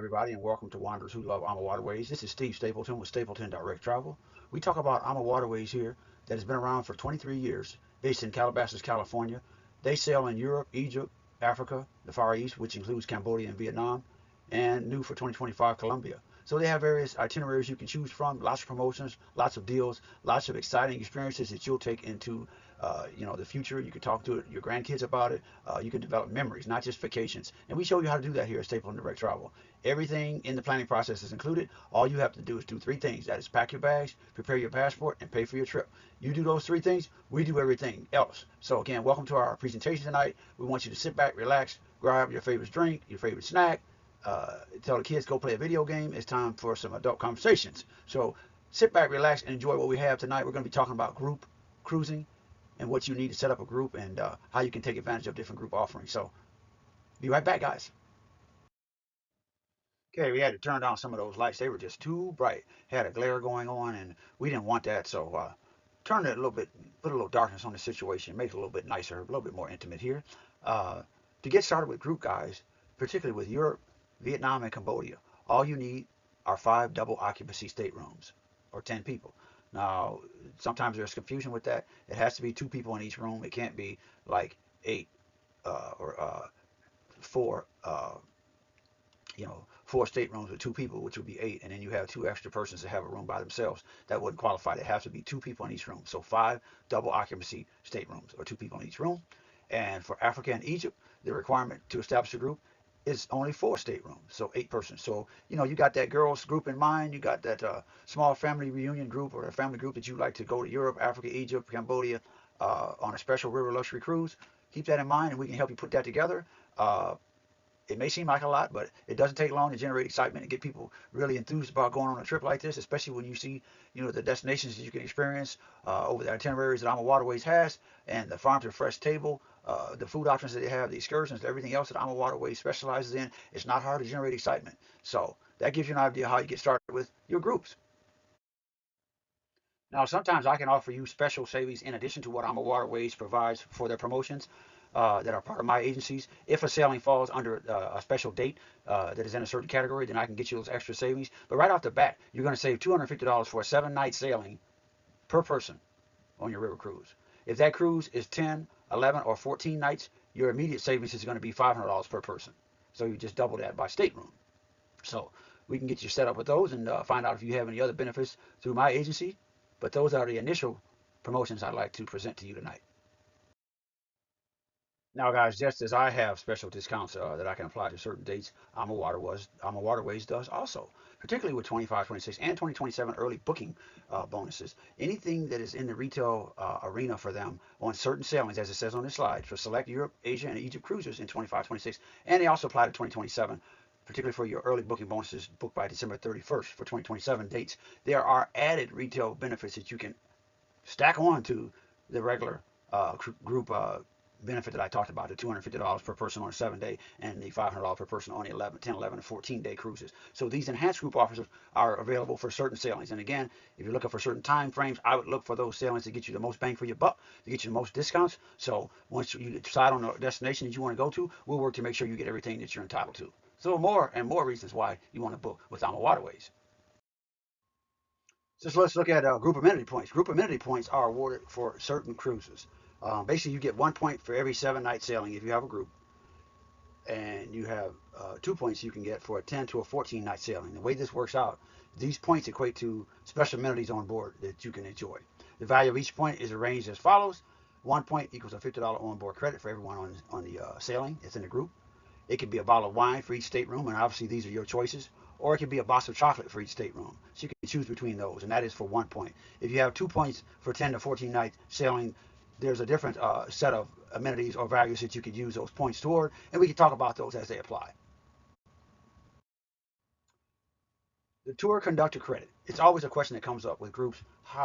everybody, and welcome to Wanderers Who Love AmaWaterways. This is Steve Stapleton with Stapleton Direct Travel. We talk about AmaWaterways here that has been around for 23 years, based in Calabasas, California. They sail in Europe, Egypt, Africa, the Far East, which includes Cambodia and Vietnam, and new for 2025, Colombia. So they have various itineraries you can choose from, lots of promotions, lots of deals, lots of exciting experiences that you'll take into the future. You can talk to your grandkids about it. You can develop memories, not just vacations. And we show you how to do that here at Stapleton Direct Travel. Everything in the planning process is included. All you have to do is do three things. That is pack your bags, prepare your passport, and pay for your trip. You do those three things, we do everything else. So again, welcome to our presentation tonight. We want you to sit back, relax, grab your favorite drink, your favorite snack, tell the kids go play a video game. It's time for some adult conversations. So sit back, relax, and enjoy what we have tonight. We're going to be talking about group cruising and what you need to set up a group and how you can take advantage of different group offerings. So be right back, guys. Okay, we had to turn down some of those lights. They were just too bright. Had a glare going on, and we didn't want that. So turn it a little bit, put a little darkness on the situation, make it a little bit nicer, a little bit more intimate here. Uh, to get started with group, guys, particularly with Europe, Vietnam, and Cambodia, all you need are 5 double occupancy staterooms or 10 people. Now, sometimes there's confusion with that. It has to be 2 people in each room. It can't be like 8 or 4 4 staterooms with 2 people, which would be 8, and then you have 2 extra persons that have a room by themselves. That wouldn't qualify. It has to be 2 people in each room. So 5 double occupancy staterooms or 2 people in each room. And for Africa and Egypt, the requirement to establish a group is only 4 staterooms, so 8 persons. So you got that girls group in mind. You got that small family reunion group or a family group that you like to go to Europe, Africa, Egypt, Cambodia on a special river luxury cruise. Keep that in mind, and we can help you put that together. Uh, it may seem like a lot, but it doesn't take long to generate excitement and get people really enthused about going on a trip like this, especially when you see, the destinations that you can experience over the itineraries that AmaWaterways has, and the farm to fresh table, the food options that they have, the excursions, everything else that AmaWaterways specializes in. It's not hard to generate excitement. So that gives you an idea how you get started with your groups. Now, sometimes I can offer you special savings in addition to what AmaWaterways provides for their promotions that are part of my agencies. If a sailing falls under a special date that is in a certain category, then I can get you those extra savings. But right off the bat, you're going to save $250 for a 7-night sailing per person on your river cruise. If that cruise is 10, 11, or 14 nights, your immediate savings is going to be $500 per person. So you just double that by stateroom. So we can get you set up with those and find out if you have any other benefits through my agency. But those are the initial promotions I'd like to present to you tonight. Now, guys, just as I have special discounts that I can apply to certain dates, AmaWaterways does also, particularly with 25, 26, and 2027 early booking bonuses. Anything that is in the retail arena for them on certain sailings, as it says on this slide, for select Europe, Asia, and Egypt cruises in 25, 26, and they also apply to 2027, particularly for your early booking bonuses booked by December 31st for 2027 dates. There are added retail benefits that you can stack on to the regular group benefit that I talked about, the $250 per person on a 7-day and the $500 per person on the 11, 10, 11, and 14-day cruises. So these enhanced group offers are available for certain sailings. And again, if you're looking for certain time frames, I would look for those sailings to get you the most bang for your buck, to get you the most discounts. So once you decide on the destination that you want to go to, we'll work to make sure you get everything that you're entitled to. So more and more reasons why you want to book with AmaWaterways. So let's look at group amenity points. Group amenity points are awarded for certain cruises. Basically, you get 1 point for every 7-night sailing if you have a group, and you have 2 points you can get for a 10 to a 14-night sailing. The way this works out, these points equate to special amenities on board that you can enjoy. The value of each point is arranged as follows. 1 point equals a $50 onboard credit for everyone on the sailing that's in the group. It could be a bottle of wine for each stateroom, and obviously these are your choices. Or it could be a box of chocolate for each stateroom. So you can choose between those, and that is for 1 point. If you have 2 points for 10 to 14 night sailing, there's a different set of amenities or values that you could use those points toward, and we can talk about those as they apply. The tour conductor credit. It's always a question that comes up with groups.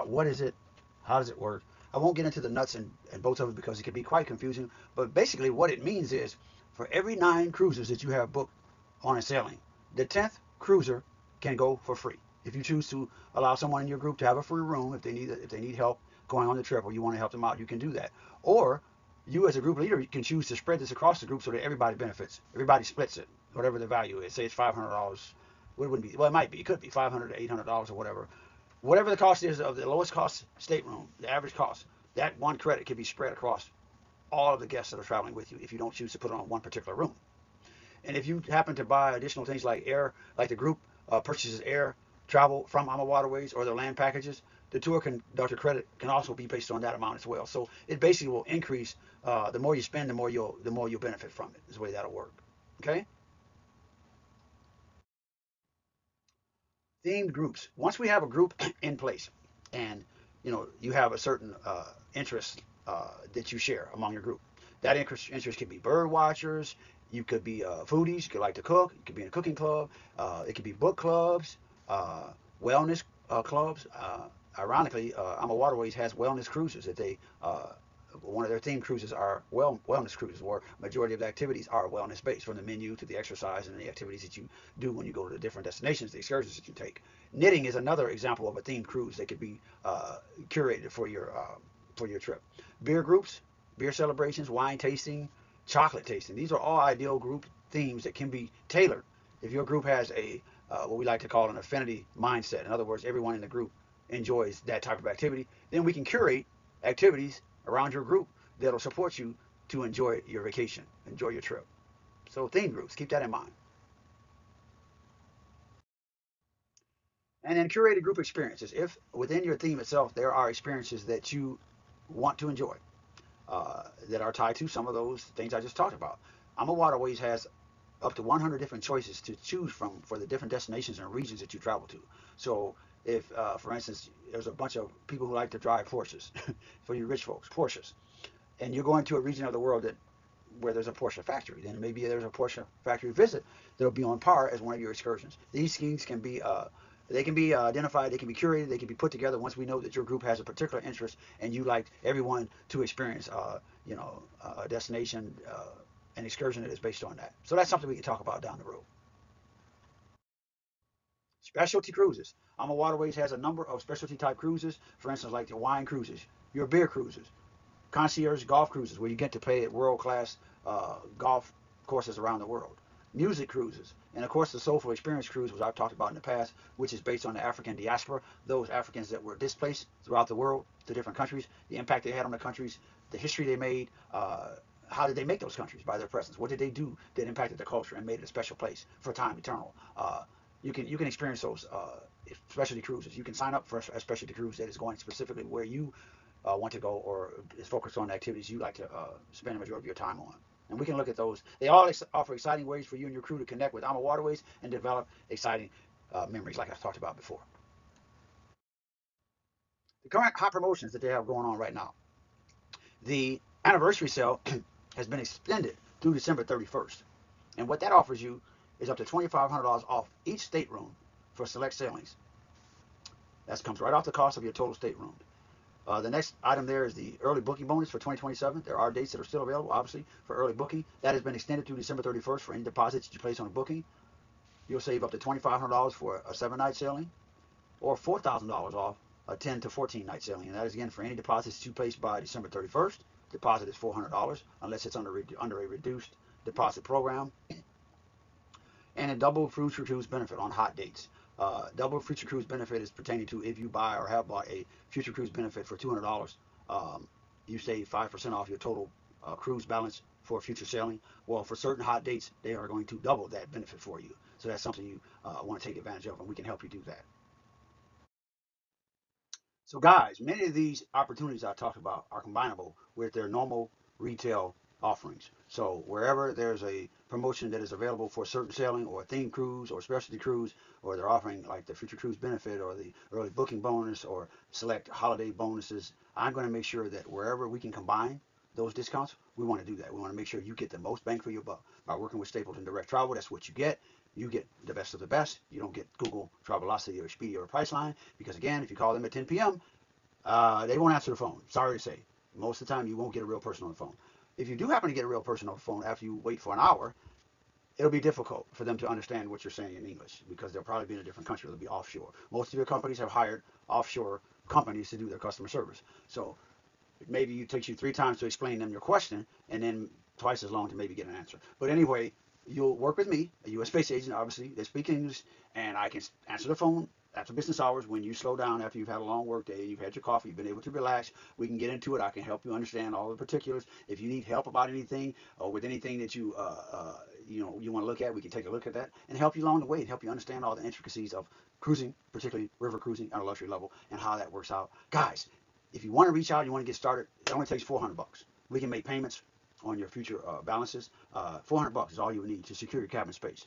What is it? How does it work? I won't get into the nuts and bolts of it because it can be quite confusing, but basically what it means is for every 9 cruises that you have booked on a sailing, the 10th cruiser can go for free. If you choose to allow someone in your group to have a free room, if they need help going on the trip or you want to help them out, you can do that. Or you as a group leader, you can choose to spread this across the group so that everybody benefits. Everybody splits it. whatever the value is. Say it's $500. Well, it wouldn't be. Well, it might be. It could be $500 to $800 or whatever. Whatever the cost is of the lowest cost stateroom, the average cost, that one credit can be spread across all of the guests that are traveling with you if you don't choose to put it on one particular room. And if you happen to buy additional things like air, like the group purchases air travel from AmaWaterways or their land packages, the tour conductor credit can also be based on that amount as well. So it basically will increase. The more you spend, the more you'll benefit from it. Is the way that'll work. Okay. Themed groups. Once we have a group in place, and you have a certain interest that you share among your group. That interest could be bird watchers. You could be foodies. You could like to cook. You could be in a cooking club. It could be book clubs, wellness clubs. Ironically, AmaWaterways has wellness cruises that they one of their theme cruises are wellness cruises, where majority of the activities are wellness based, from the menu to the exercise and the activities that you do when you go to the different destinations, the excursions that you take. Knitting is another example of a themed cruise that could be curated for your trip. Beer groups, beer celebrations, wine tasting, chocolate tasting. These are all ideal group themes that can be tailored if your group has a what we like to call an affinity mindset. In other words, everyone in the group enjoys that type of activity. Then we can curate activities around your group that'll support you to enjoy your vacation, enjoy your trip. So theme groups, keep that in mind. And then curated group experiences. If within your theme itself there are experiences that you want to enjoy that are tied to some of those things I just talked about. AmaWaterways has up to 100 different choices to choose from for the different destinations and regions that you travel to. So if, for instance, there's a bunch of people who like to drive Porsches, for you rich folks, Porsches, and you're going to a region of the world that where there's a Porsche factory, then maybe there's a Porsche factory visit that'll be on par as one of your excursions. These things can be they can be identified, they can be curated, they can be put together once we know that your group has a particular interest and you like everyone to experience, a destination, an excursion that is based on that. So that's something we can talk about down the road. Specialty cruises. AmaWaterways has a number of specialty type cruises, for instance, like the wine cruises, your beer cruises, concierge golf cruises, where you get to play at world class golf courses around the world, music cruises, and of course the Soulful Experience cruise, which I've talked about in the past, which is based on the African diaspora, those Africans that were displaced throughout the world to different countries, the impact they had on the countries, the history they made. How did they make those countries by their presence? What did they do that impacted the culture and made it a special place for time eternal? You can experience those specialty cruises. You can sign up for a specialty cruise that is going specifically where you want to go, or is focused on activities you like to spend the majority of your time on. And we can look at those. They all offer exciting ways for you and your crew to connect with AmaWaterways and develop exciting memories, like I talked about before. The current hot promotions that they have going on right now. The anniversary sale has been extended through December 31st. And what that offers you is up to $2,500 off each stateroom for select sailings. That comes right off the cost of your total stateroom. The next item there is the early booking bonus for 2027. There are dates that are still available, obviously, for early booking. That has been extended through December 31st for any deposits you place on a booking. You'll save up to $2,500 for a 7-night sailing, or $4,000 off a 10 to 14 night sailing. And that is again for any deposits you place by December 31st. Deposit is $400 unless it's under a reduced deposit program. And a double future cruise benefit on hot dates. Double future cruise benefit is pertaining to if you buy or have bought a future cruise benefit for $200, you save 5% off your total cruise balance for future sailing. Well, for certain hot dates, they are going to double that benefit for you. So that's something you want to take advantage of, and we can help you do that. So guys, many of these opportunities I talked about are combinable with their normal retail offerings. So wherever there's a promotion that is available for certain sailing or a theme cruise or specialty cruise, or they're offering like the future cruise benefit or the early booking bonus or select holiday bonuses, I'm going to make sure that wherever we can combine those discounts, we want to do that. We want to make sure you get the most bang for your buck. By working with Stapleton Direct Travel, that's what you get. You get the best of the best. You don't get Google, Travelocity, or Expedia, or Priceline, because again, if you call them at 10 p.m., they won't answer the phone. Sorry to say. Most of the time, you won't get a real person on the phone. If you do happen to get a real person on the phone after you wait for an hour, it'll be difficult for them to understand what you're saying in English, because they'll probably be in a different country. They'll be offshore. Most of your companies have hired offshore companies to do their customer service. So maybe it takes you 3 times to explain them your question, and then twice as long to maybe get an answer. But anyway, you'll work with me, a U.S. space agent, obviously, that speaks English, and I can answer the phone after business hours when you slow down after you've had a long work day, you've had your coffee, you've been able to relax. We can get into it. I can help you understand all the particulars. If you need help about anything or with anything that you you want to look at, we can take a look at that and help you along the way and help you understand all the intricacies of cruising, particularly river cruising on a luxury level, and how that works out. Guys, if you want to reach out, you want to get started, it only takes $400. We can make payments on your future balances. $400 is all you need to secure your cabin space.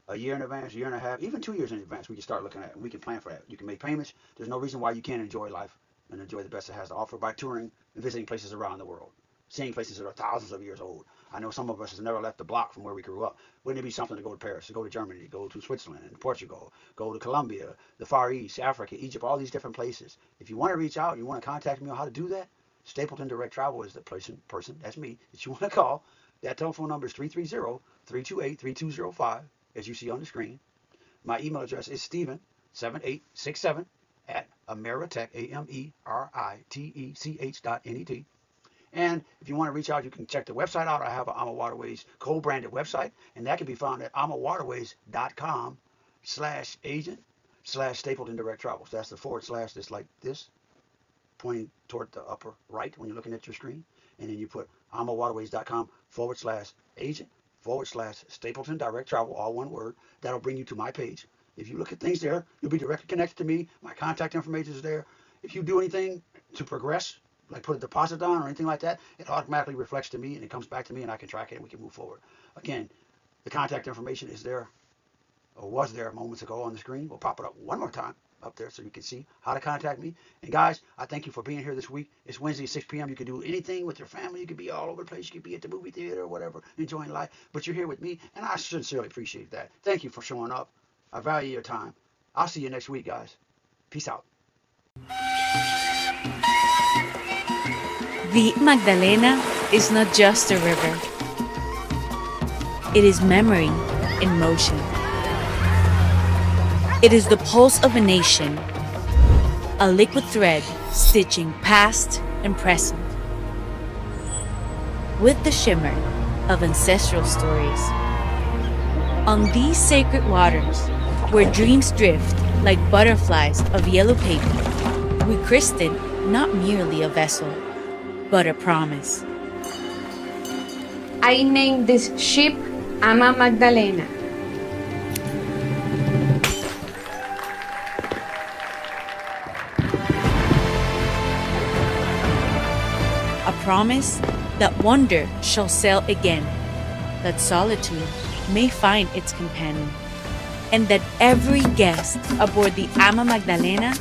A year in advance, a year and a half, even 2 years in advance, we can start looking at it, and we can plan for that. You can make payments. There's no reason why you can't enjoy life and enjoy the best it has to offer by touring and visiting places around the world, seeing places that are thousands of years old. I know some of us has never left the block from where we grew up. Wouldn't it be something to go to Paris, to go to Germany, to go to Switzerland and Portugal, go to Colombia, the Far East, Africa, Egypt, all these different places? If you want to reach out, you want to contact me on how to do that, Stapleton Direct Travel is the person, that's me, that you want to call. That telephone number is 330-328-3205, as you see on the screen. My email address is Steven7867 at Ameritech, AMERITECH.net. And if you want to reach out, you can check the website out. I have an AmaWaterways co-branded website, and that can be found at AmaWaterways.com/agent/Stapleton Direct Travel. So that's the / that's like this, pointing toward the upper right when you're looking at your screen. And then you put AmaWaterways.com/agent/Stapleton Direct Travel, all one word. That'll bring you to my page. If you look at things there, you'll be directly connected to me. My contact information is there. If you do anything to progress, like put a deposit down or anything like that, it automatically reflects to me and it comes back to me and I can track it and we can move forward. Again, the contact information is there, or was there moments ago on the screen. We'll pop it up one more time up there so you can see how to contact me. And guys, I thank you for being here this week. It's Wednesday, 6 p.m. You can do anything with your family. You could be all over the place. You could be at the movie theater or whatever, enjoying life. But you're here with me, and I sincerely appreciate that. Thank you for showing up. I value your time. I'll see you next week, guys. Peace out. The Magdalena is not just a river. It is memory in motion. It is the pulse of a nation, a liquid thread stitching past and present, with the shimmer of ancestral stories. On these sacred waters, where dreams drift like butterflies of yellow paper, we christen not merely a vessel, but a promise. I named this ship Ama Magdalena. A promise that wonder shall sail again, that solitude may find its companion, and that every guest aboard the Ama Magdalena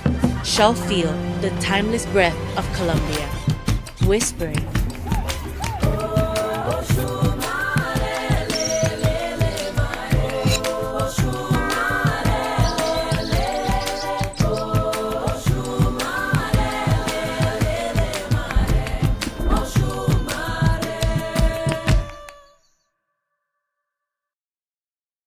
shall feel the timeless breath of Colombia, whispering